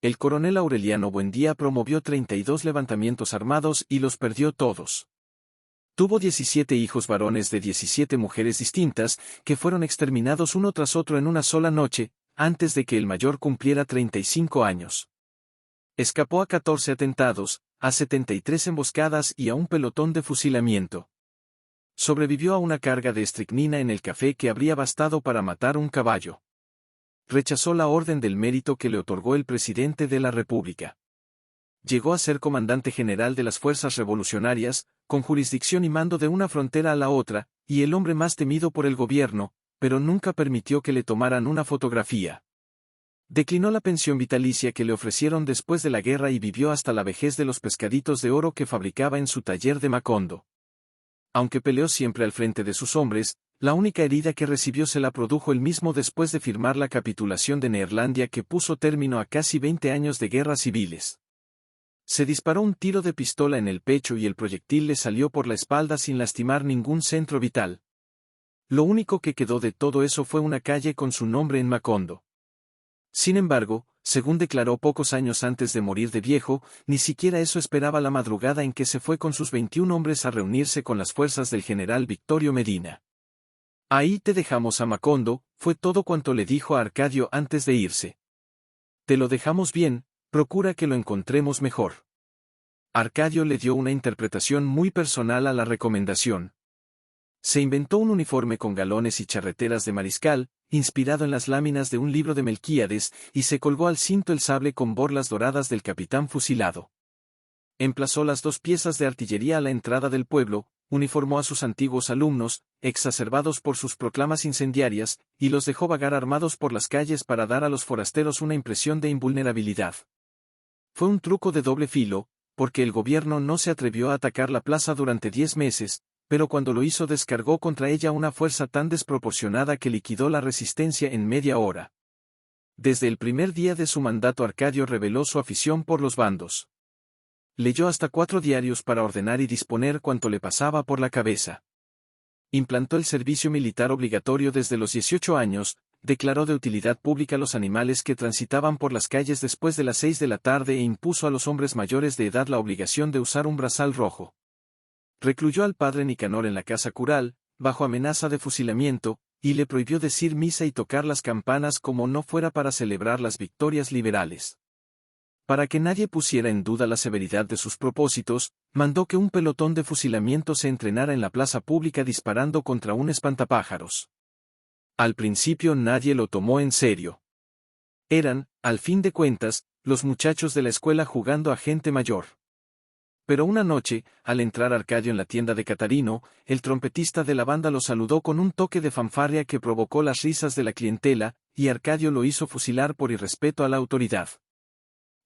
El coronel Aureliano Buendía promovió 32 levantamientos armados y los perdió todos. Tuvo 17 hijos varones de 17 mujeres distintas, que fueron exterminados uno tras otro en una sola noche, antes de que el mayor cumpliera 35 años. Escapó a 14 atentados, a 73 emboscadas y a un pelotón de fusilamiento. Sobrevivió a una carga de estricnina en el café que habría bastado para matar un caballo. Rechazó la Orden del Mérito que le otorgó el presidente de la República. Llegó a ser comandante general de las fuerzas revolucionarias, con jurisdicción y mando de una frontera a la otra, y el hombre más temido por el gobierno, pero nunca permitió que le tomaran una fotografía. Declinó la pensión vitalicia que le ofrecieron después de la guerra y vivió hasta la vejez de los pescaditos de oro que fabricaba en su taller de Macondo. Aunque peleó siempre al frente de sus hombres, la única herida que recibió se la produjo él mismo después de firmar la capitulación de Neerlandia que puso término a casi 20 años de guerras civiles. Se disparó un tiro de pistola en el pecho y el proyectil le salió por la espalda sin lastimar ningún centro vital. Lo único que quedó de todo eso fue una calle con su nombre en Macondo. Sin embargo, según declaró pocos años antes de morir de viejo, ni siquiera eso esperaba la madrugada en que se fue con sus 21 hombres a reunirse con las fuerzas del general Victorio Medina. Ahí te dejamos a Macondo, fue todo cuanto le dijo a Arcadio antes de irse. Te lo dejamos bien, procura que lo encontremos mejor. Arcadio le dio una interpretación muy personal a la recomendación. Se inventó un uniforme con galones y charreteras de mariscal, inspirado en las láminas de un libro de Melquíades, y se colgó al cinto el sable con borlas doradas del capitán fusilado. Emplazó las 2 piezas de artillería a la entrada del pueblo, uniformó a sus antiguos alumnos, exacerbados por sus proclamas incendiarias, y los dejó vagar armados por las calles para dar a los forasteros una impresión de invulnerabilidad. Fue un truco de doble filo, porque el gobierno no se atrevió a atacar la plaza durante 10 meses, pero cuando lo hizo descargó contra ella una fuerza tan desproporcionada que liquidó la resistencia en media hora. Desde el primer día de su mandato Arcadio reveló su afición por los bandos. Leyó hasta 4 diarios para ordenar y disponer cuanto le pasaba por la cabeza. Implantó el servicio militar obligatorio desde los 18 años, declaró de utilidad pública los animales que transitaban por las calles después de las 6 de la tarde e impuso a los hombres mayores de edad la obligación de usar un brazal rojo. Recluyó al padre Nicanor en la casa cural, bajo amenaza de fusilamiento, y le prohibió decir misa y tocar las campanas como no fuera para celebrar las victorias liberales. Para que nadie pusiera en duda la severidad de sus propósitos, mandó que un pelotón de fusilamiento se entrenara en la plaza pública disparando contra un espantapájaros. Al principio nadie lo tomó en serio. Eran, al fin de cuentas, los muchachos de la escuela jugando a gente mayor. Pero una noche, al entrar Arcadio en la tienda de Catarino, el trompetista de la banda lo saludó con un toque de fanfarria que provocó las risas de la clientela, y Arcadio lo hizo fusilar por irrespeto a la autoridad.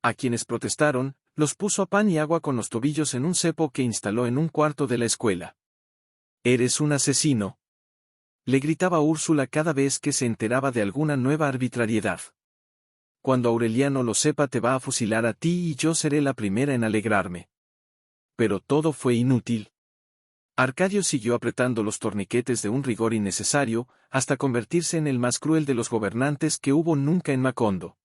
A quienes protestaron, los puso a pan y agua con los tobillos en un cepo que instaló en un cuarto de la escuela. «Eres un asesino», le gritaba Úrsula cada vez que se enteraba de alguna nueva arbitrariedad. «Cuando Aureliano lo sepa te va a fusilar a ti y yo seré la primera en alegrarme». Pero todo fue inútil. Arcadio siguió apretando los torniquetes de un rigor innecesario, hasta convertirse en el más cruel de los gobernantes que hubo nunca en Macondo.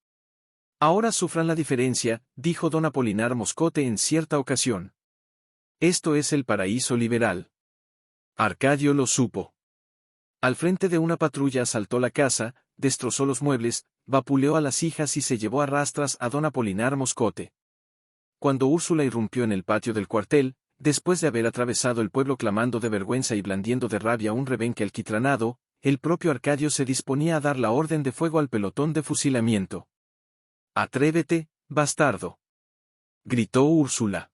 «Ahora sufran la diferencia», dijo don Apolinar Moscote en cierta ocasión. «Esto es el paraíso liberal». Arcadio lo supo. Al frente de una patrulla asaltó la casa, destrozó los muebles, vapuleó a las hijas y se llevó a rastras a don Apolinar Moscote. Cuando Úrsula irrumpió en el patio del cuartel, después de haber atravesado el pueblo clamando de vergüenza y blandiendo de rabia un rebenque alquitranado, el propio Arcadio se disponía a dar la orden de fuego al pelotón de fusilamiento. «Atrévete, bastardo», gritó Úrsula.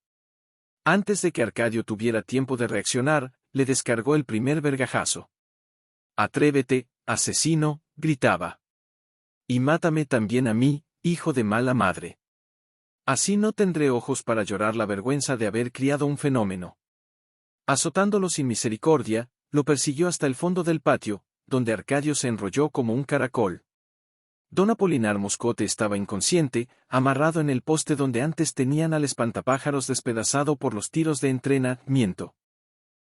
Antes de que Arcadio tuviera tiempo de reaccionar, le descargó el primer vergajazo. «Atrévete, asesino», gritaba. «Y mátame también a mí, hijo de mala madre. Así no tendré ojos para llorar la vergüenza de haber criado un fenómeno». Azotándolo sin misericordia, lo persiguió hasta el fondo del patio, donde Arcadio se enrolló como un caracol. Don Apolinar Moscote estaba inconsciente, amarrado en el poste donde antes tenían al espantapájaros despedazado por los tiros de entrenamiento.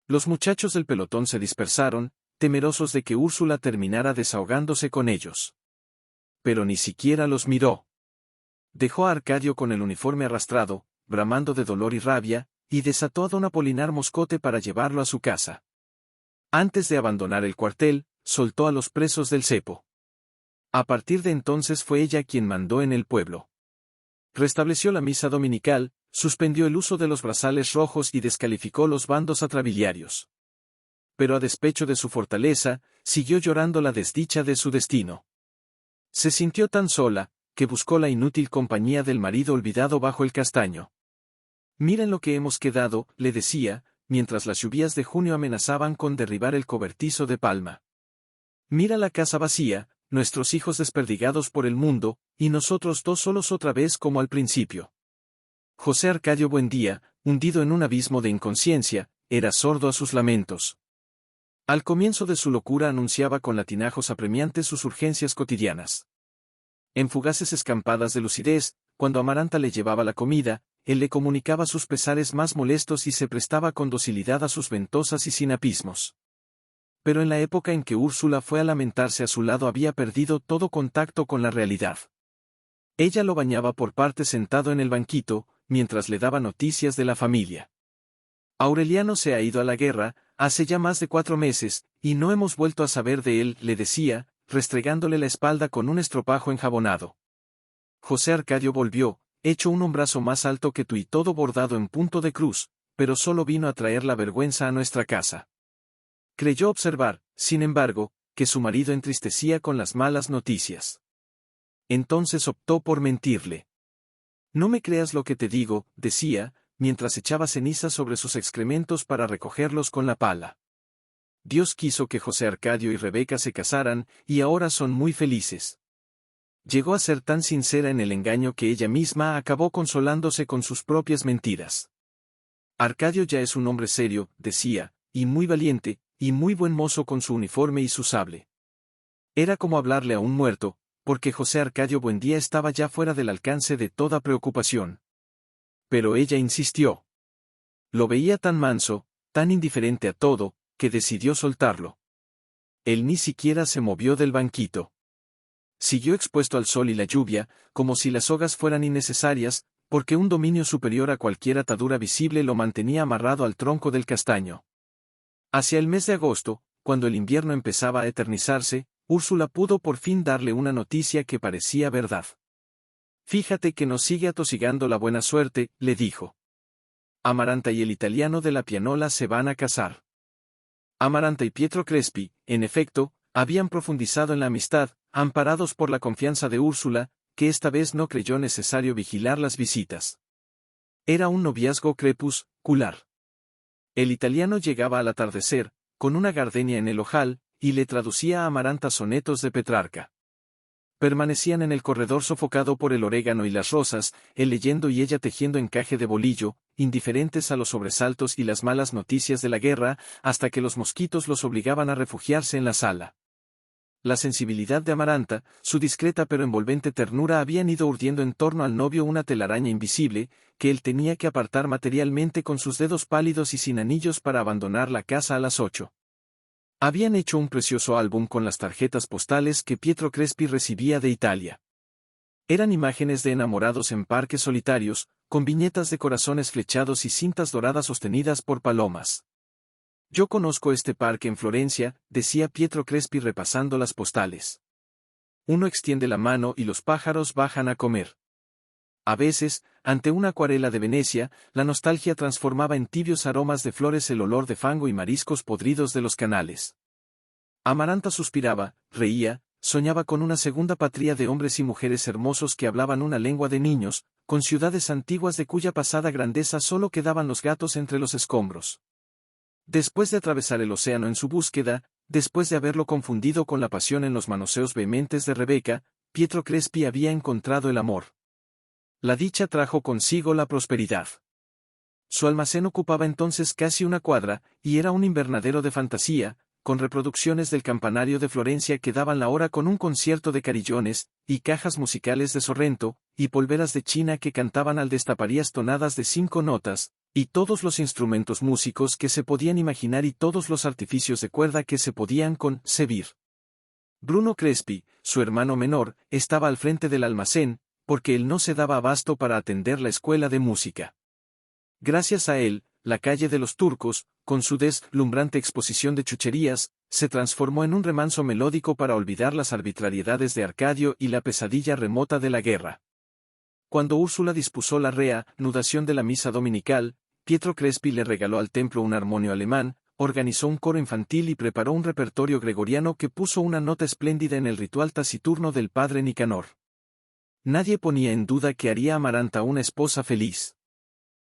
Los muchachos del pelotón se dispersaron, temerosos de que Úrsula terminara desahogándose con ellos. Pero ni siquiera los miró. Dejó a Arcadio con el uniforme arrastrado, bramando de dolor y rabia, y desató a don Apolinar Moscote para llevarlo a su casa. Antes de abandonar el cuartel, soltó a los presos del cepo. A partir de entonces fue ella quien mandó en el pueblo. Restableció la misa dominical, suspendió el uso de los brazales rojos y descalificó los bandos atrabiliarios. Pero a despecho de su fortaleza, siguió llorando la desdicha de su destino. Se sintió tan sola, que buscó la inútil compañía del marido olvidado bajo el castaño. «Mira en lo que hemos quedado», le decía, mientras las lluvias de junio amenazaban con derribar el cobertizo de palma. «Mira la casa vacía, nuestros hijos desperdigados por el mundo, y nosotros dos solos otra vez como al principio». José Arcadio Buendía, hundido en un abismo de inconsciencia, era sordo a sus lamentos. Al comienzo de su locura anunciaba con latinajos apremiantes sus urgencias cotidianas. En fugaces escampadas de lucidez, cuando Amaranta le llevaba la comida, él le comunicaba sus pesares más molestos y se prestaba con docilidad a sus ventosas y sinapismos. Pero en la época en que Úrsula fue a lamentarse a su lado había perdido todo contacto con la realidad. Ella lo bañaba por parte sentado en el banquito, mientras le daba noticias de la familia. «Aureliano se ha ido a la guerra, hace ya más de 4 meses, y no hemos vuelto a saber de él», le decía, restregándole la espalda con un estropajo enjabonado. José Arcadio volvió, hecho un hombrazo más alto que tú y todo bordado en punto de cruz, pero solo vino a traer la vergüenza a nuestra casa. Creyó observar, sin embargo, que su marido entristecía con las malas noticias. Entonces optó por mentirle. «No me creas lo que te digo», decía, mientras echaba cenizas sobre sus excrementos para recogerlos con la pala. «Dios quiso que José Arcadio y Rebeca se casaran, y ahora son muy felices». Llegó a ser tan sincera en el engaño que ella misma acabó consolándose con sus propias mentiras. «Arcadio ya es un hombre serio», decía, «y muy valiente, y muy buen mozo con su uniforme y su sable». Era como hablarle a un muerto, porque José Arcadio Buendía estaba ya fuera del alcance de toda preocupación. Pero ella insistió. Lo veía tan manso, tan indiferente a todo, que decidió soltarlo. Él ni siquiera se movió del banquito. Siguió expuesto al sol y la lluvia, como si las sogas fueran innecesarias, porque un dominio superior a cualquier atadura visible lo mantenía amarrado al tronco del castaño. Hacia el mes de agosto, cuando el invierno empezaba a eternizarse, Úrsula pudo por fin darle una noticia que parecía verdad. «Fíjate que nos sigue atosigando la buena suerte», le dijo. «Amaranta y el italiano de la pianola se van a casar». Amaranta y Pietro Crespi, en efecto, habían profundizado en la amistad, amparados por la confianza de Úrsula, que esta vez no creyó necesario vigilar las visitas. Era un noviazgo crepuscular. El italiano llegaba al atardecer, con una gardenia en el ojal, y le traducía a Amaranta sonetos de Petrarca. Permanecían en el corredor sofocado por el orégano y las rosas, él leyendo y ella tejiendo encaje de bolillo, indiferentes a los sobresaltos y las malas noticias de la guerra, hasta que los mosquitos los obligaban a refugiarse en la sala. La sensibilidad de Amaranta, su discreta pero envolvente ternura habían ido urdiendo en torno al novio una telaraña invisible, que él tenía que apartar materialmente con sus dedos pálidos y sin anillos para abandonar la casa a las 8. Habían hecho un precioso álbum con las tarjetas postales que Pietro Crespi recibía de Italia. Eran imágenes de enamorados en parques solitarios, con viñetas de corazones flechados y cintas doradas sostenidas por palomas. «Yo conozco este parque en Florencia», decía Pietro Crespi repasando las postales. «Uno extiende la mano y los pájaros bajan a comer». A veces, ante una acuarela de Venecia, la nostalgia transformaba en tibios aromas de flores el olor de fango y mariscos podridos de los canales. Amaranta suspiraba, reía, soñaba con una segunda patria de hombres y mujeres hermosos que hablaban una lengua de niños, con ciudades antiguas de cuya pasada grandeza solo quedaban los gatos entre los escombros. Después de atravesar el océano en su búsqueda, después de haberlo confundido con la pasión en los manoseos vehementes de Rebeca, Pietro Crespi había encontrado el amor. La dicha trajo consigo la prosperidad. Su almacén ocupaba entonces casi una cuadra, y era un invernadero de fantasía, con reproducciones del campanario de Florencia que daban la hora con un concierto de carillones, y cajas musicales de Sorrento, y polveras de China que cantaban al destaparías tonadas de 5 notas, y todos los instrumentos músicos que se podían imaginar y todos los artificios de cuerda que se podían concebir. Bruno Crespi, su hermano menor, estaba al frente del almacén, porque él no se daba abasto para atender la escuela de música. Gracias a él, la calle de los turcos, con su deslumbrante exposición de chucherías, se transformó en un remanso melódico para olvidar las arbitrariedades de Arcadio y la pesadilla remota de la guerra. Cuando Úrsula dispuso la reanudación de la misa dominical, Pietro Crespi le regaló al templo un armonio alemán, organizó un coro infantil y preparó un repertorio gregoriano que puso una nota espléndida en el ritual taciturno del padre Nicanor. Nadie ponía en duda que haría a Amaranta una esposa feliz.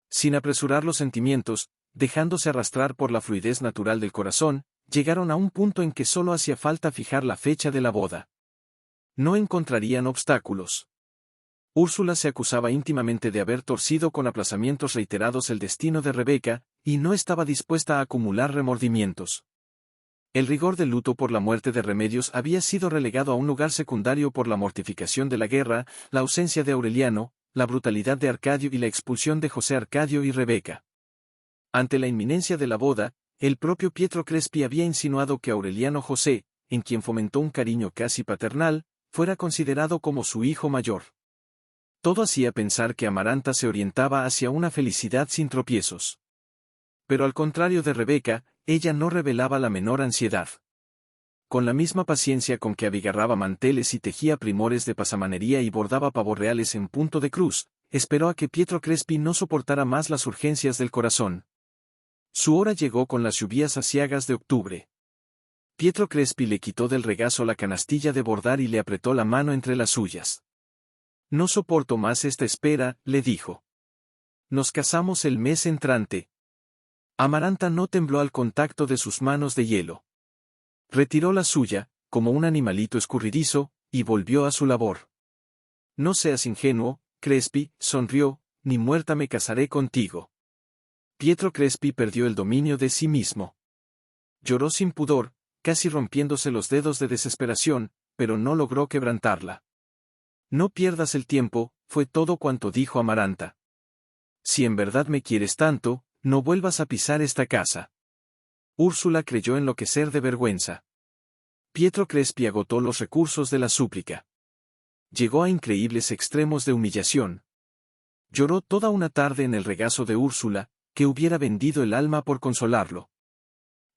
Sin apresurar los sentimientos, dejándose arrastrar por la fluidez natural del corazón, llegaron a un punto en que solo hacía falta fijar la fecha de la boda. No encontrarían obstáculos. Úrsula se acusaba íntimamente de haber torcido con aplazamientos reiterados el destino de Rebeca, y no estaba dispuesta a acumular remordimientos. El rigor del luto por la muerte de Remedios había sido relegado a un lugar secundario por la mortificación de la guerra, la ausencia de Aureliano, la brutalidad de Arcadio y la expulsión de José Arcadio y Rebeca. Ante la inminencia de la boda, el propio Pietro Crespi había insinuado que Aureliano José, en quien fomentó un cariño casi paternal, fuera considerado como su hijo mayor. Todo hacía pensar que Amaranta se orientaba hacia una felicidad sin tropiezos. Pero al contrario de Rebeca, ella no revelaba la menor ansiedad. Con la misma paciencia con que abigarraba manteles y tejía primores de pasamanería y bordaba pavos reales en punto de cruz, esperó a que Pietro Crespi no soportara más las urgencias del corazón. Su hora llegó con las lluvias aciagas de octubre. Pietro Crespi le quitó del regazo la canastilla de bordar y le apretó la mano entre las suyas. «No soporto más esta espera», le dijo. «Nos casamos el mes entrante». Amaranta no tembló al contacto de sus manos de hielo. Retiró la suya, como un animalito escurridizo, y volvió a su labor. «No seas ingenuo, Crespi», sonrió, «ni muerta me casaré contigo». Pietro Crespi perdió el dominio de sí mismo. Lloró sin pudor, casi rompiéndose los dedos de desesperación, pero no logró quebrantarla. «No pierdas el tiempo», fue todo cuanto dijo Amaranta. «Si en verdad me quieres tanto, no vuelvas a pisar esta casa». Úrsula creyó enloquecer de vergüenza. Pietro Crespi agotó los recursos de la súplica. Llegó a increíbles extremos de humillación. Lloró toda una tarde en el regazo de Úrsula, que hubiera vendido el alma por consolarlo.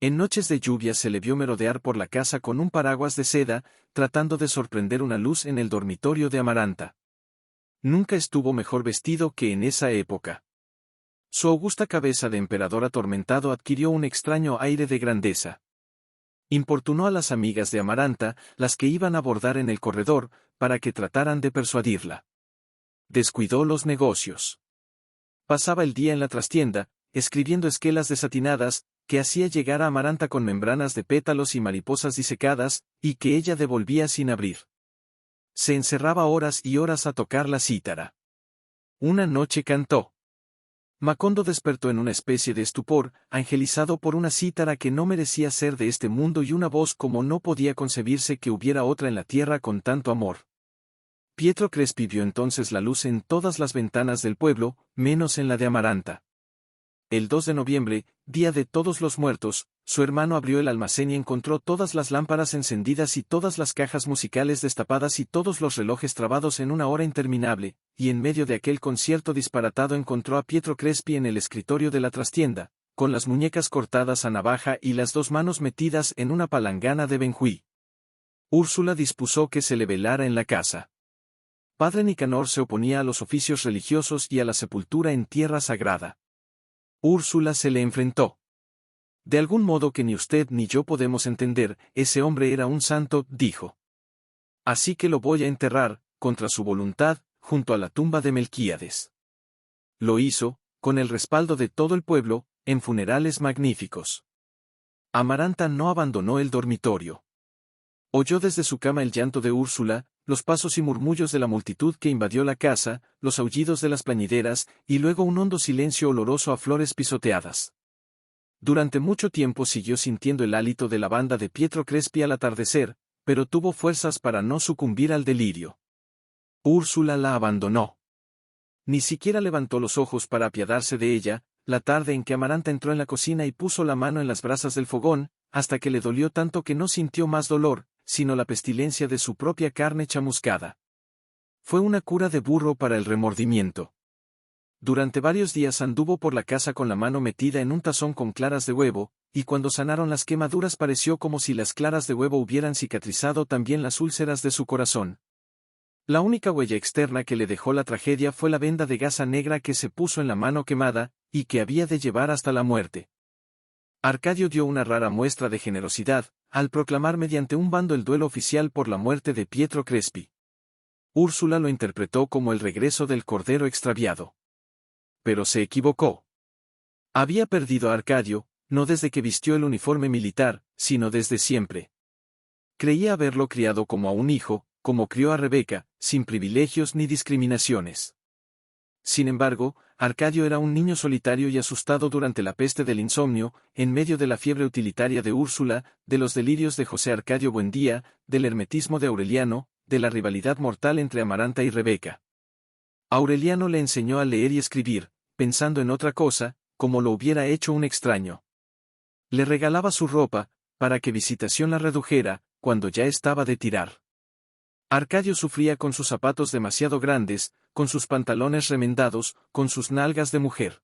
En noches de lluvia se le vio merodear por la casa con un paraguas de seda, tratando de sorprender una luz en el dormitorio de Amaranta. Nunca estuvo mejor vestido que en esa época. Su augusta cabeza de emperador atormentado adquirió un extraño aire de grandeza. Importunó a las amigas de Amaranta, las que iban a bordar en el corredor, para que trataran de persuadirla. Descuidó los negocios. Pasaba el día en la trastienda, escribiendo esquelas desatinadas, que hacía llegar a Amaranta con membranas de pétalos y mariposas disecadas, y que ella devolvía sin abrir. Se encerraba horas y horas a tocar la cítara. Una noche cantó. Macondo despertó en una especie de estupor, angelizado por una cítara que no merecía ser de este mundo y una voz como no podía concebirse que hubiera otra en la tierra con tanto amor. Pietro Crespi vio entonces la luz en todas las ventanas del pueblo, menos en la de Amaranta. El 2 de noviembre, día de Todos los Muertos, su hermano abrió el almacén y encontró todas las lámparas encendidas y todas las cajas musicales destapadas y todos los relojes trabados en una hora interminable, y en medio de aquel concierto disparatado encontró a Pietro Crespi en el escritorio de la trastienda, con las muñecas cortadas a navaja y las dos manos metidas en una palangana de Benjuí. Úrsula dispuso que se le velara en la casa. Padre Nicanor se oponía a los oficios religiosos y a la sepultura en tierra sagrada. Úrsula se le enfrentó. «De algún modo que ni usted ni yo podemos entender, ese hombre era un santo», dijo. «Así que lo voy a enterrar, contra su voluntad, junto a la tumba de Melquíades». Lo hizo, con el respaldo de todo el pueblo, en funerales magníficos. Amaranta no abandonó el dormitorio. Oyó desde su cama el llanto de Úrsula, los pasos y murmullos de la multitud que invadió la casa, los aullidos de las plañideras, y luego un hondo silencio oloroso a flores pisoteadas. Durante mucho tiempo siguió sintiendo el hálito de la banda de Pietro Crespi al atardecer, pero tuvo fuerzas para no sucumbir al delirio. Úrsula la abandonó. Ni siquiera levantó los ojos para apiadarse de ella, la tarde en que Amaranta entró en la cocina y puso la mano en las brasas del fogón, hasta que le dolió tanto que no sintió más dolor, sino la pestilencia de su propia carne chamuscada. Fue una cura de burro para el remordimiento. Durante varios días anduvo por la casa con la mano metida en un tazón con claras de huevo, y cuando sanaron las quemaduras pareció como si las claras de huevo hubieran cicatrizado también las úlceras de su corazón. La única huella externa que le dejó la tragedia fue la venda de gasa negra que se puso en la mano quemada, y que había de llevar hasta la muerte. Arcadio dio una rara muestra de generosidad, al proclamar mediante un bando el duelo oficial por la muerte de Pietro Crespi. Úrsula lo interpretó como el regreso del cordero extraviado. Pero se equivocó. Había perdido a Arcadio, no desde que vistió el uniforme militar, sino desde siempre. Creía haberlo criado como a un hijo, como crió a Rebeca, sin privilegios ni discriminaciones. Sin embargo, Arcadio era un niño solitario y asustado durante la peste del insomnio, en medio de la fiebre utilitaria de Úrsula, de los delirios de José Arcadio Buendía, del hermetismo de Aureliano, de la rivalidad mortal entre Amaranta y Rebeca. Aureliano le enseñó a leer y escribir, pensando en otra cosa, como lo hubiera hecho un extraño. Le regalaba su ropa, para que Visitación la redujera, cuando ya estaba de tirar. Arcadio sufría con sus zapatos demasiado grandes, con sus pantalones remendados, con sus nalgas de mujer.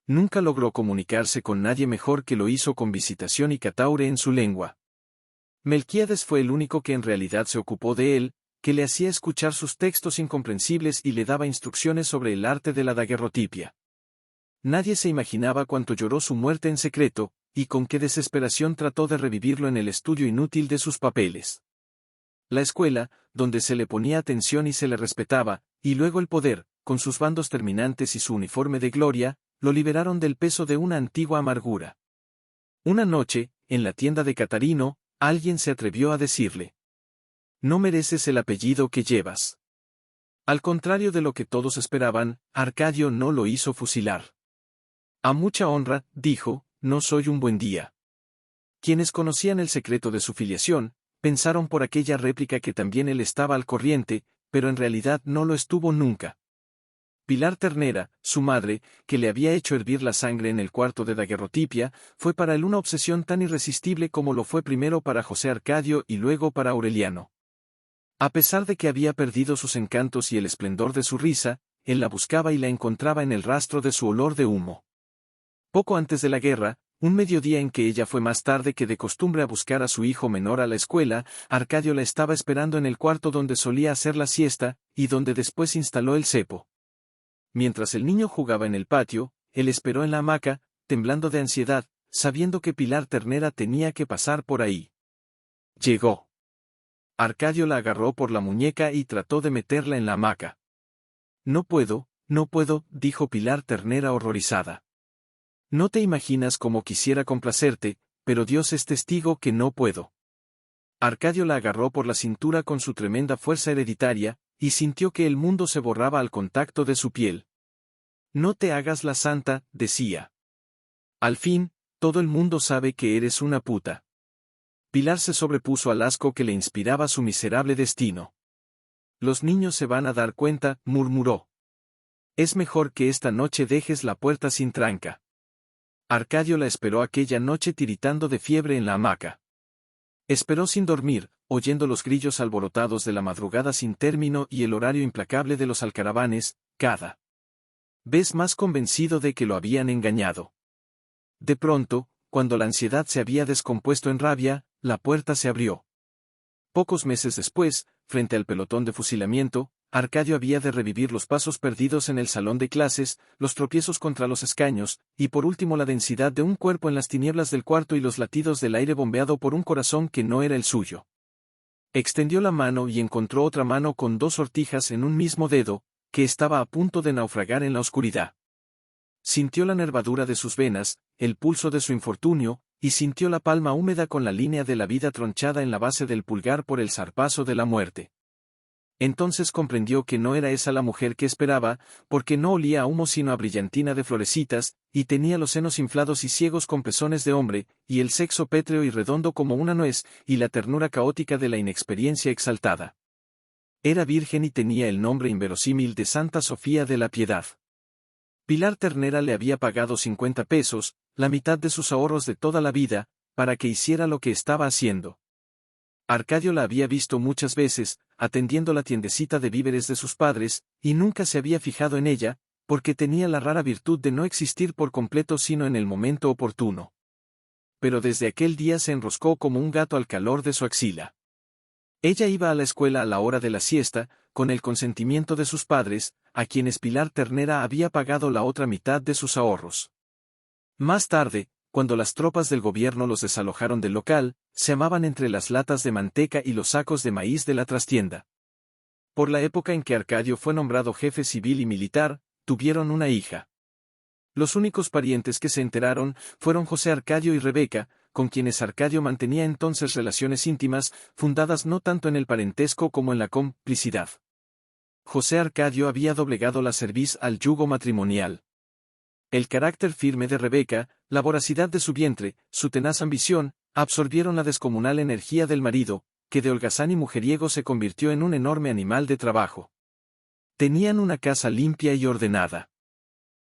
Nunca logró comunicarse con nadie mejor que lo hizo con Visitación y Cataure en su lengua. Melquíades fue el único que en realidad se ocupó de él, que le hacía escuchar sus textos incomprensibles y le daba instrucciones sobre el arte de la daguerrotipia. Nadie se imaginaba cuánto lloró su muerte en secreto, y con qué desesperación trató de revivirlo en el estudio inútil de sus papeles. La escuela, donde se le ponía atención y se le respetaba, y luego el poder, con sus bandos terminantes y su uniforme de gloria, lo liberaron del peso de una antigua amargura. Una noche, en la tienda de Catarino, alguien se atrevió a decirle: «No mereces el apellido que llevas». Al contrario de lo que todos esperaban, Arcadio no lo hizo fusilar. «A mucha honra», dijo, «no soy un Buendía». Quienes conocían el secreto de su filiación, pensaron por aquella réplica que también él estaba al corriente, pero en realidad no lo estuvo nunca. Pilar Ternera, su madre, que le había hecho hervir la sangre en el cuarto de daguerrotipia, fue para él una obsesión tan irresistible como lo fue primero para José Arcadio y luego para Aureliano. A pesar de que había perdido sus encantos y el esplendor de su risa, él la buscaba y la encontraba en el rastro de su olor de humo. Poco antes de la guerra, un mediodía en que ella fue más tarde que de costumbre a buscar a su hijo menor a la escuela, Arcadio la estaba esperando en el cuarto donde solía hacer la siesta, y donde después instaló el cepo. Mientras el niño jugaba en el patio, él esperó en la hamaca, temblando de ansiedad, sabiendo que Pilar Ternera tenía que pasar por ahí. Llegó. Arcadio la agarró por la muñeca y trató de meterla en la hamaca. «No puedo», dijo Pilar Ternera horrorizada. «No te imaginas cómo quisiera complacerte, pero Dios es testigo que no puedo». Arcadio la agarró por la cintura con su tremenda fuerza hereditaria, y sintió que el mundo se borraba al contacto de su piel. «No te hagas la santa», decía. «Al fin, todo el mundo sabe que eres una puta». Pilar se sobrepuso al asco que le inspiraba su miserable destino. «Los niños se van a dar cuenta», murmuró. «Es mejor que esta noche dejes la puerta sin tranca». Arcadio la esperó aquella noche tiritando de fiebre en la hamaca. Esperó sin dormir, oyendo los grillos alborotados de la madrugada sin término y el horario implacable de los alcaravanes, cada vez más convencido de que lo habían engañado. De pronto, cuando la ansiedad se había descompuesto en rabia, la puerta se abrió. Pocos meses después, frente al pelotón de fusilamiento, Arcadio había de revivir los pasos perdidos en el salón de clases, los tropiezos contra los escaños, y por último la densidad de un cuerpo en las tinieblas del cuarto y los latidos del aire bombeado por un corazón que no era el suyo. Extendió la mano y encontró otra mano con dos sortijas en un mismo dedo, que estaba a punto de naufragar en la oscuridad. Sintió la nervadura de sus venas, el pulso de su infortunio, y sintió la palma húmeda con la línea de la vida tronchada en la base del pulgar por el zarpazo de la muerte. Entonces comprendió que no era esa la mujer que esperaba, porque no olía a humo sino a brillantina de florecitas, y tenía los senos inflados y ciegos con pezones de hombre, y el sexo pétreo y redondo como una nuez, y la ternura caótica de la inexperiencia exaltada. Era virgen y tenía el nombre inverosímil de Santa Sofía de la Piedad. Pilar Ternera le había pagado 50 pesos, la mitad de sus ahorros de toda la vida, para que hiciera lo que estaba haciendo. Arcadio la había visto muchas veces, atendiendo la tiendecita de víveres de sus padres, y nunca se había fijado en ella, porque tenía la rara virtud de no existir por completo sino en el momento oportuno. Pero desde aquel día se enroscó como un gato al calor de su axila. Ella iba a la escuela a la hora de la siesta, con el consentimiento de sus padres, a quienes Pilar Ternera había pagado la otra mitad de sus ahorros. Más tarde, cuando las tropas del gobierno los desalojaron del local, se amaban entre las latas de manteca y los sacos de maíz de la trastienda. Por la época en que Arcadio fue nombrado jefe civil y militar, tuvieron una hija. Los únicos parientes que se enteraron fueron José Arcadio y Rebeca, con quienes Arcadio mantenía entonces relaciones íntimas, fundadas no tanto en el parentesco como en la complicidad. José Arcadio había doblegado la cerviz al yugo matrimonial. El carácter firme de Rebeca, la voracidad de su vientre, su tenaz ambición, absorbieron la descomunal energía del marido, que de holgazán y mujeriego se convirtió en un enorme animal de trabajo. Tenían una casa limpia y ordenada.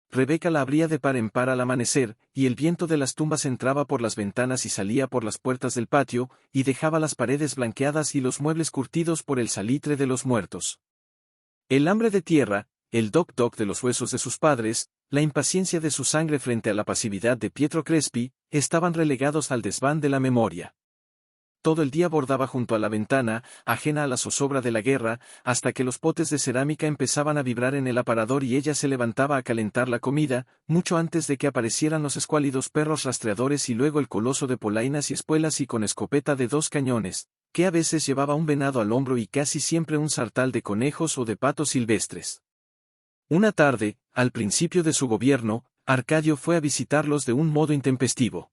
Rebeca la abría de par en par al amanecer, y el viento de las tumbas entraba por las ventanas y salía por las puertas del patio, y dejaba las paredes blanqueadas y los muebles curtidos por el salitre de los muertos. El hambre de tierra, el doc-doc de los huesos de sus padres, la impaciencia de su sangre frente a la pasividad de Pietro Crespi, estaban relegados al desván de la memoria. Todo el día bordaba junto a la ventana, ajena a la zozobra de la guerra, hasta que los potes de cerámica empezaban a vibrar en el aparador y ella se levantaba a calentar la comida, mucho antes de que aparecieran los escuálidos perros rastreadores y luego el coloso de polainas y espuelas y con escopeta de 2 cañones, que a veces llevaba un venado al hombro y casi siempre un sartal de conejos o de patos silvestres. Una tarde, al principio de su gobierno, Arcadio fue a visitarlos de un modo intempestivo.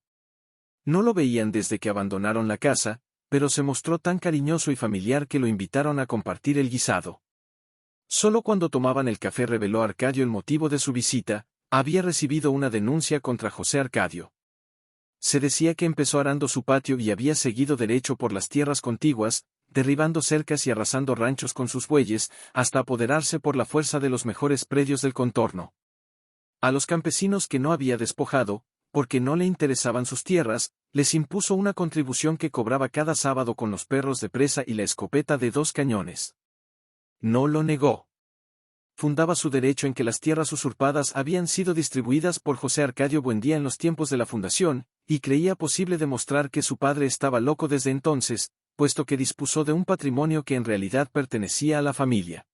No lo veían desde que abandonaron la casa, pero se mostró tan cariñoso y familiar que lo invitaron a compartir el guisado. Solo cuando tomaban el café reveló Arcadio el motivo de su visita: había recibido una denuncia contra José Arcadio. Se decía que empezó arando su patio y había seguido derecho por las tierras contiguas, derribando cercas y arrasando ranchos con sus bueyes, hasta apoderarse por la fuerza de los mejores predios del contorno. A los campesinos que no había despojado, porque no le interesaban sus tierras, les impuso una contribución que cobraba cada sábado con los perros de presa y la escopeta de 2 cañones. No lo negó. Fundaba su derecho en que las tierras usurpadas habían sido distribuidas por José Arcadio Buendía en los tiempos de la fundación, y creía posible demostrar que su padre estaba loco desde entonces, puesto que dispuso de un patrimonio que en realidad pertenecía a la familia.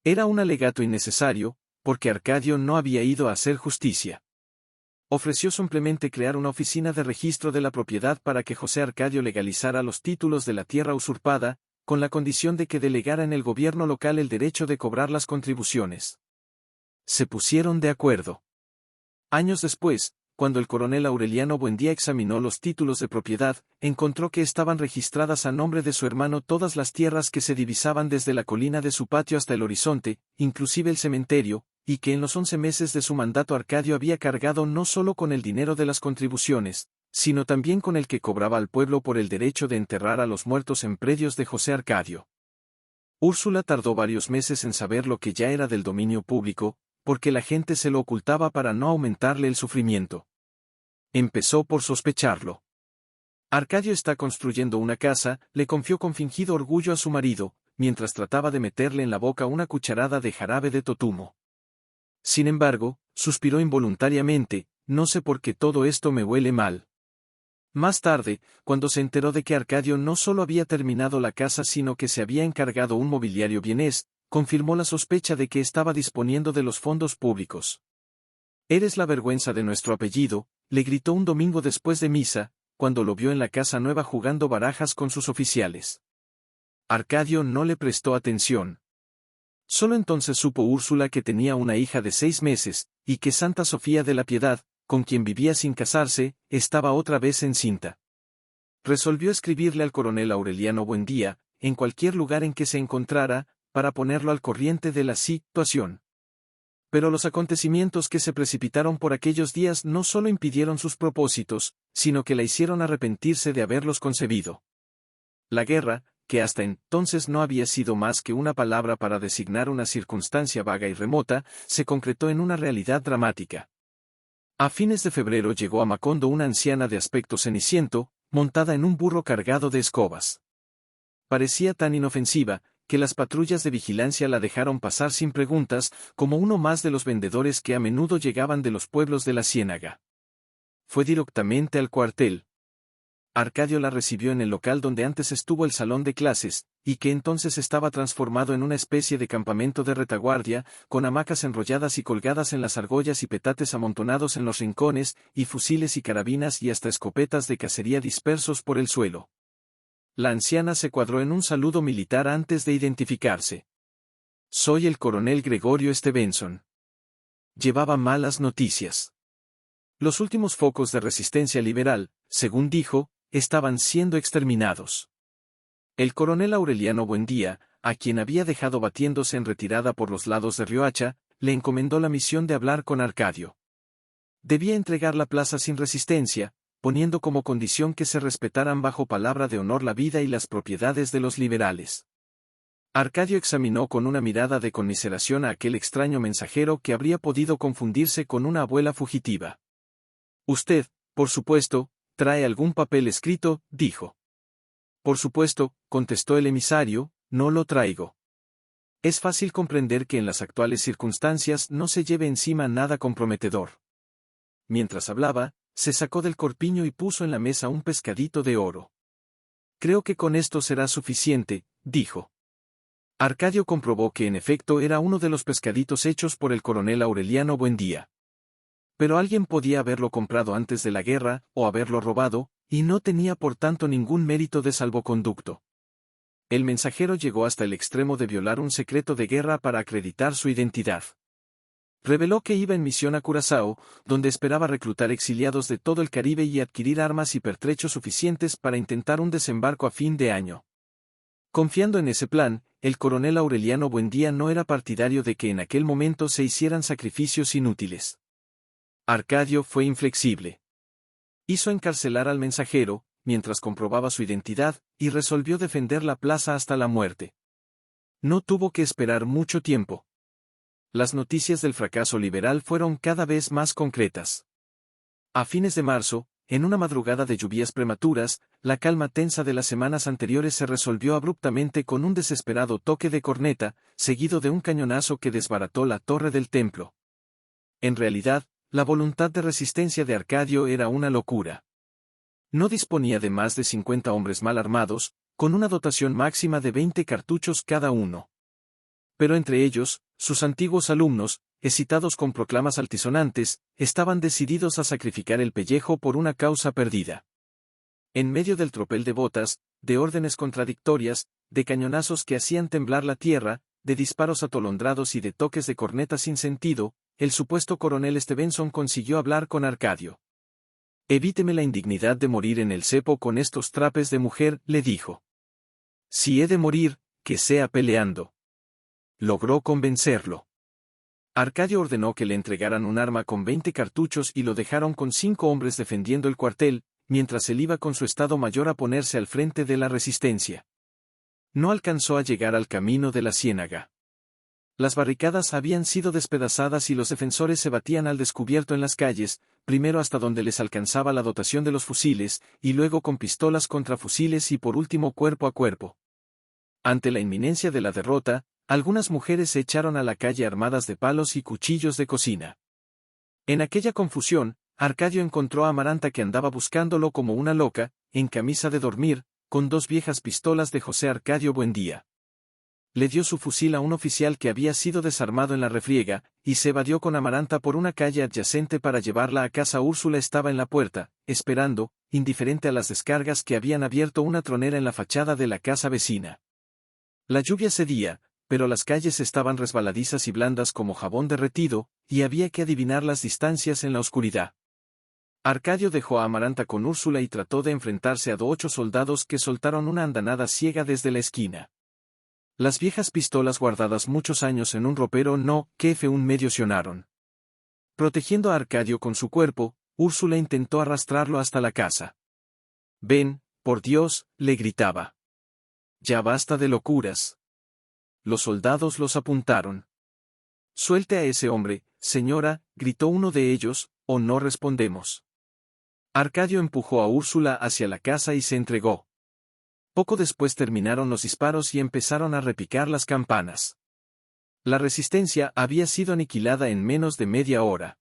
Era un alegato innecesario, porque Arcadio no había ido a hacer justicia. Ofreció simplemente crear una oficina de registro de la propiedad para que José Arcadio legalizara los títulos de la tierra usurpada, con la condición de que delegara en el gobierno local el derecho de cobrar las contribuciones. Se pusieron de acuerdo. Años después, cuando el coronel Aureliano Buendía examinó los títulos de propiedad, encontró que estaban registradas a nombre de su hermano todas las tierras que se divisaban desde la colina de su patio hasta el horizonte, inclusive el cementerio, y que en los 11 meses de su mandato Arcadio había cargado no solo con el dinero de las contribuciones, sino también con el que cobraba al pueblo por el derecho de enterrar a los muertos en predios de José Arcadio. Úrsula tardó varios meses en saber lo que ya era del dominio público, porque la gente se lo ocultaba para no aumentarle el sufrimiento. Empezó por sospecharlo. Arcadio está construyendo una casa, le confió con fingido orgullo a su marido, mientras trataba de meterle en la boca una cucharada de jarabe de totumo. Sin embargo, suspiró involuntariamente: no sé por qué todo esto me huele mal. Más tarde, cuando se enteró de que Arcadio no solo había terminado la casa sino que se había encargado un mobiliario vienés, confirmó la sospecha de que estaba disponiendo de los fondos públicos. «Eres la vergüenza de nuestro apellido», le gritó un domingo después de misa, cuando lo vio en la casa nueva jugando barajas con sus oficiales. Arcadio no le prestó atención. Solo entonces supo Úrsula que tenía una hija de 6 meses, y que Santa Sofía de la Piedad, con quien vivía sin casarse, estaba otra vez encinta. Resolvió escribirle al coronel Aureliano Buendía, en cualquier lugar en que se encontrara, para ponerlo al corriente de la situación. Pero los acontecimientos que se precipitaron por aquellos días no solo impidieron sus propósitos, sino que la hicieron arrepentirse de haberlos concebido. La guerra, que hasta entonces no había sido más que una palabra para designar una circunstancia vaga y remota, se concretó en una realidad dramática. A fines de febrero llegó a Macondo una anciana de aspecto ceniciento, montada en un burro cargado de escobas. parecía tan inofensiva, que las patrullas de vigilancia la dejaron pasar sin preguntas, como uno más de los vendedores que a menudo llegaban de los pueblos de la Ciénaga. Fue directamente al cuartel. Arcadio la recibió en el local donde antes estuvo el salón de clases, y que entonces estaba transformado en una especie de campamento de retaguardia, con hamacas enrolladas y colgadas en las argollas y petates amontonados en los rincones, y fusiles y carabinas y hasta escopetas de cacería dispersos por el suelo. La anciana se cuadró en un saludo militar antes de identificarse. Soy el coronel Gregorio Stevenson. Llevaba malas noticias. Los últimos focos de resistencia liberal, según dijo, estaban siendo exterminados. El coronel Aureliano Buendía, a quien había dejado batiéndose en retirada por los lados de Riohacha, le encomendó la misión de hablar con Arcadio. Debía entregar la plaza sin resistencia, poniendo como condición que se respetaran bajo palabra de honor la vida y las propiedades de los liberales. Arcadio examinó con una mirada de conmiseración a aquel extraño mensajero que habría podido confundirse con una abuela fugitiva. Usted, por supuesto, trae algún papel escrito, dijo. Por supuesto, contestó el emisario, no lo traigo. Es fácil comprender que en las actuales circunstancias no se lleve encima nada comprometedor. Mientras hablaba, se sacó del corpiño y puso en la mesa un pescadito de oro. Creo que con esto será suficiente, dijo. Arcadio comprobó que en efecto era uno de los pescaditos hechos por el coronel Aureliano Buendía. Pero alguien podía haberlo comprado antes de la guerra, o haberlo robado, y no tenía por tanto ningún mérito de salvoconducto. El mensajero llegó hasta el extremo de violar un secreto de guerra para acreditar su identidad. Reveló que iba en misión a Curazao, donde esperaba reclutar exiliados de todo el Caribe y adquirir armas y pertrechos suficientes para intentar un desembarco a fin de año. Confiando en ese plan, el coronel Aureliano Buendía no era partidario de que en aquel momento se hicieran sacrificios inútiles. Arcadio fue inflexible. Hizo encarcelar al mensajero, mientras comprobaba su identidad, y resolvió defender la plaza hasta la muerte. No tuvo que esperar mucho tiempo. Las noticias del fracaso liberal fueron cada vez más concretas. A fines de marzo, en una madrugada de lluvias prematuras, la calma tensa de las semanas anteriores se resolvió abruptamente con un desesperado toque de corneta, seguido de un cañonazo que desbarató la torre del templo. En realidad, la voluntad de resistencia de Arcadio era una locura. No disponía de más de 50 hombres mal armados, con una dotación máxima de 20 cartuchos cada uno. Pero entre ellos, sus antiguos alumnos, excitados con proclamas altisonantes, estaban decididos a sacrificar el pellejo por una causa perdida. En medio del tropel de botas, de órdenes contradictorias, de cañonazos que hacían temblar la tierra, de disparos atolondrados y de toques de corneta sin sentido, el supuesto coronel Stevenson consiguió hablar con Arcadio. «Evíteme la indignidad de morir en el cepo con estos trapes de mujer», le dijo. «Si he de morir, que sea peleando». Logró convencerlo. Arcadio ordenó que le entregaran un arma con 20 cartuchos y lo dejaron con 5 hombres defendiendo el cuartel, mientras él iba con su estado mayor a ponerse al frente de la resistencia. No alcanzó a llegar al camino de la Ciénaga. Las barricadas habían sido despedazadas y los defensores se batían al descubierto en las calles, primero hasta donde les alcanzaba la dotación de los fusiles, y luego con pistolas contra fusiles y por último cuerpo a cuerpo. Ante la inminencia de la derrota, algunas mujeres se echaron a la calle armadas de palos y cuchillos de cocina. En aquella confusión, Arcadio encontró a Amaranta que andaba buscándolo como una loca, en camisa de dormir, con 2 viejas pistolas de José Arcadio Buendía. Le dio su fusil a un oficial que había sido desarmado en la refriega, y se evadió con Amaranta por una calle adyacente para llevarla a casa. Úrsula estaba en la puerta, esperando, indiferente a las descargas que habían abierto una tronera en la fachada de la casa vecina. La lluvia cedía, pero las calles estaban resbaladizas y blandas como jabón derretido, y había que adivinar las distancias en la oscuridad. Arcadio dejó a Amaranta con Úrsula y trató de enfrentarse a 8 soldados que soltaron una andanada ciega desde la esquina. Las viejas pistolas guardadas muchos años en un ropero que un medio sionaron. Protegiendo a Arcadio con su cuerpo, Úrsula intentó arrastrarlo hasta la casa. «Ven, por Dios», le gritaba. «Ya basta de locuras». Los soldados los apuntaron. «Suelte a ese hombre, señora», gritó uno de ellos, «o no respondemos». Arcadio empujó a Úrsula hacia la casa y se entregó. Poco después terminaron los disparos y empezaron a repicar las campanas. La resistencia había sido aniquilada en menos de media hora.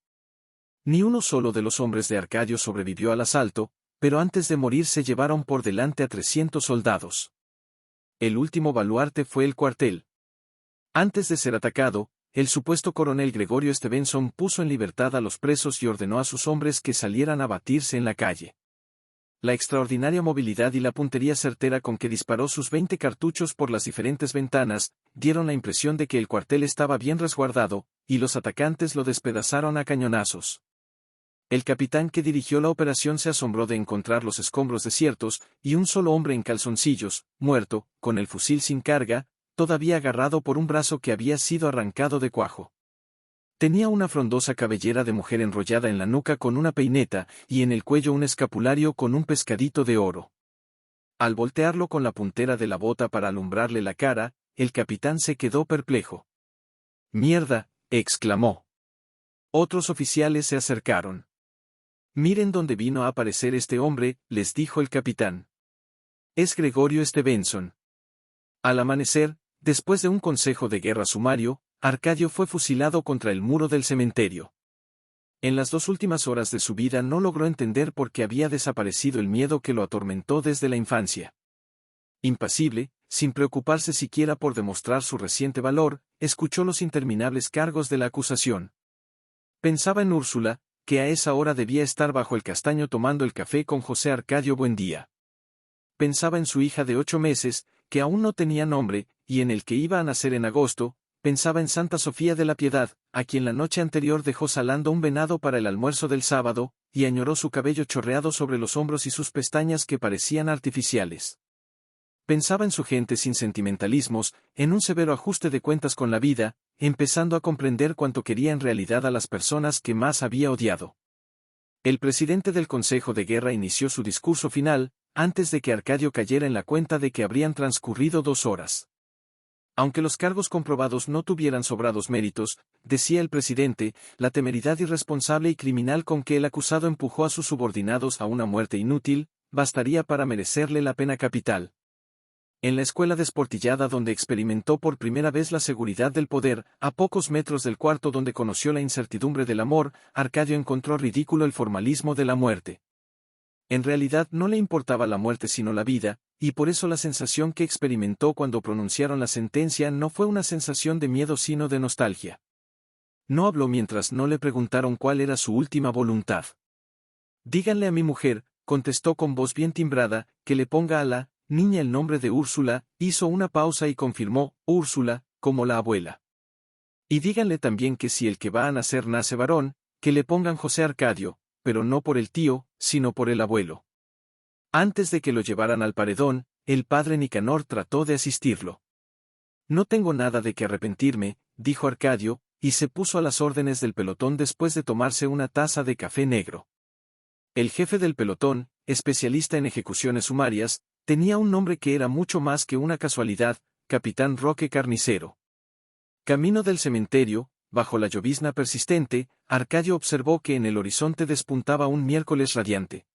Ni uno solo de los hombres de Arcadio sobrevivió al asalto, pero antes de morir se llevaron por delante a 300 soldados. El último baluarte fue el cuartel. Antes de ser atacado, el supuesto coronel Gregorio Stevenson puso en libertad a los presos y ordenó a sus hombres que salieran a batirse en la calle. La extraordinaria movilidad y la puntería certera con que disparó sus 20 cartuchos por las diferentes ventanas, dieron la impresión de que el cuartel estaba bien resguardado, y los atacantes lo despedazaron a cañonazos. El capitán que dirigió la operación se asombró de encontrar los escombros desiertos, y un solo hombre en calzoncillos, muerto, con el fusil sin carga, todavía agarrado por un brazo que había sido arrancado de cuajo. Tenía una frondosa cabellera de mujer enrollada en la nuca con una peineta, y en el cuello un escapulario con un pescadito de oro. Al voltearlo con la puntera de la bota para alumbrarle la cara, el capitán se quedó perplejo. «¡Mierda!», exclamó. Otros oficiales se acercaron. «Miren dónde vino a aparecer este hombre», les dijo el capitán. «Es Gregorio Stevenson». Al amanecer, después de un consejo de guerra sumario, Arcadio fue fusilado contra el muro del cementerio. En las 2 últimas horas de su vida no logró entender por qué había desaparecido el miedo que lo atormentó desde la infancia. Impasible, sin preocuparse siquiera por demostrar su reciente valor, escuchó los interminables cargos de la acusación. Pensaba en Úrsula, que a esa hora debía estar bajo el castaño tomando el café con José Arcadio Buendía. Pensaba en su hija de 8 meses, que aún no tenía nombre, y en el que iba a nacer en agosto. Pensaba en Santa Sofía de la Piedad, a quien la noche anterior dejó salando un venado para el almuerzo del sábado, y añoró su cabello chorreado sobre los hombros y sus pestañas que parecían artificiales. Pensaba en su gente sin sentimentalismos, en un severo ajuste de cuentas con la vida, empezando a comprender cuánto quería en realidad a las personas que más había odiado. El presidente del Consejo de Guerra inició su discurso final, antes de que Arcadio cayera en la cuenta de que habrían transcurrido 2 horas. Aunque los cargos comprobados no tuvieran sobrados méritos, decía el presidente, la temeridad irresponsable y criminal con que el acusado empujó a sus subordinados a una muerte inútil, bastaría para merecerle la pena capital. En la escuela desportillada donde experimentó por primera vez la seguridad del poder, a pocos metros del cuarto donde conoció la incertidumbre del amor, Arcadio encontró ridículo el formalismo de la muerte. En realidad no le importaba la muerte sino la vida, y por eso la sensación que experimentó cuando pronunciaron la sentencia no fue una sensación de miedo sino de nostalgia. No habló mientras no le preguntaron cuál era su última voluntad. «Díganle a mi mujer», contestó con voz bien timbrada, «que le ponga a la niña el nombre de Úrsula», hizo una pausa y confirmó, «Úrsula», como la abuela. «Y díganle también que si el que va a nacer nace varón, que le pongan José Arcadio, pero no por el tío, sino por el abuelo». Antes de que lo llevaran al paredón, el padre Nicanor trató de asistirlo. «No tengo nada de que arrepentirme», dijo Arcadio, y se puso a las órdenes del pelotón después de tomarse una taza de café negro. El jefe del pelotón, especialista en ejecuciones sumarias, tenía un nombre que era mucho más que una casualidad, Capitán Roque Carnicero. Camino del cementerio, bajo la llovizna persistente, Arcadio observó que en el horizonte despuntaba un miércoles radiante.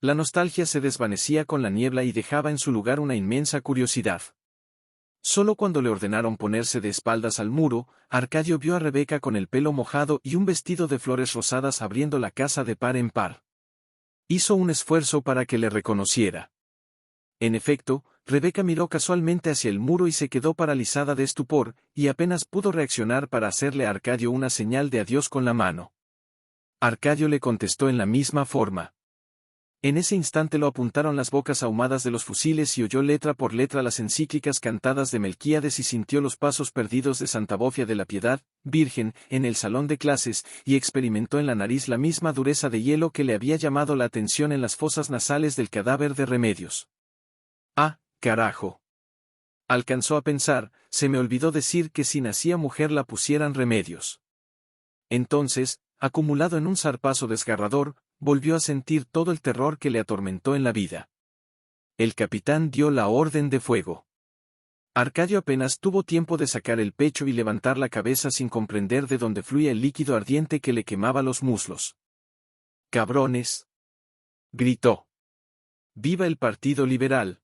La nostalgia se desvanecía con la niebla y dejaba en su lugar una inmensa curiosidad. Solo cuando le ordenaron ponerse de espaldas al muro, Arcadio vio a Rebeca con el pelo mojado y un vestido de flores rosadas abriendo la casa de par en par. Hizo un esfuerzo para que le reconociera. En efecto, Rebeca miró casualmente hacia el muro y se quedó paralizada de estupor, y apenas pudo reaccionar para hacerle a Arcadio una señal de adiós con la mano. Arcadio le contestó en la misma forma. En ese instante lo apuntaron las bocas ahumadas de los fusiles y oyó letra por letra las encíclicas cantadas de Melquíades y sintió los pasos perdidos de Santa Bofia de la Piedad, Virgen, en el salón de clases, y experimentó en la nariz la misma dureza de hielo que le había llamado la atención en las fosas nasales del cadáver de Remedios. «Ah, carajo», alcanzó a pensar, «se me olvidó decir que si nacía mujer la pusieran Remedios». Entonces, acumulado en un zarpazo desgarrador, volvió a sentir todo el terror que le atormentó en la vida. El capitán dio la orden de fuego. Arcadio apenas tuvo tiempo de sacar el pecho y levantar la cabeza sin comprender de dónde fluía el líquido ardiente que le quemaba los muslos. «¡Cabrones!», gritó. «¡Viva el Partido Liberal!».